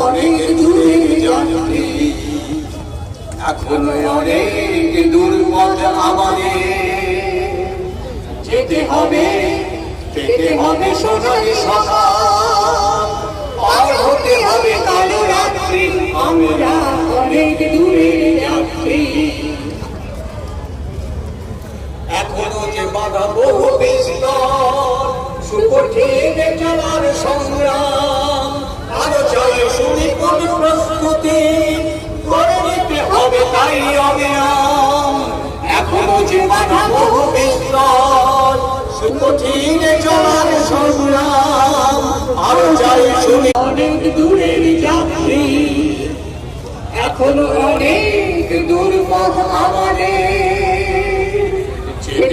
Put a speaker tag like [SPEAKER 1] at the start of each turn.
[SPEAKER 1] অনেক দূরে যাত্রী, এখনো অনেক দূর পথ আমাদের যেতে হবে, যেতে হবে সোনালি সকাল, পার হতে হবে কালো রাত্রি, আমরা অনেক দূরে যাত্রী। এখনো যে বাধা বহু বিস্তর, সুকঠিন চলার সংগ্রাম, আরো চাই শুনি কোন প্রস্তুতি করে নিতে হবে তাই অবিরাম। এখনো যে বাধা বহু বিস্তর, সুকঠিন চলার সংগ্রাম, আরো চাই শুনি অনেক দূরের যাত্রী, এখনো অনেক দূর পথ আমাদের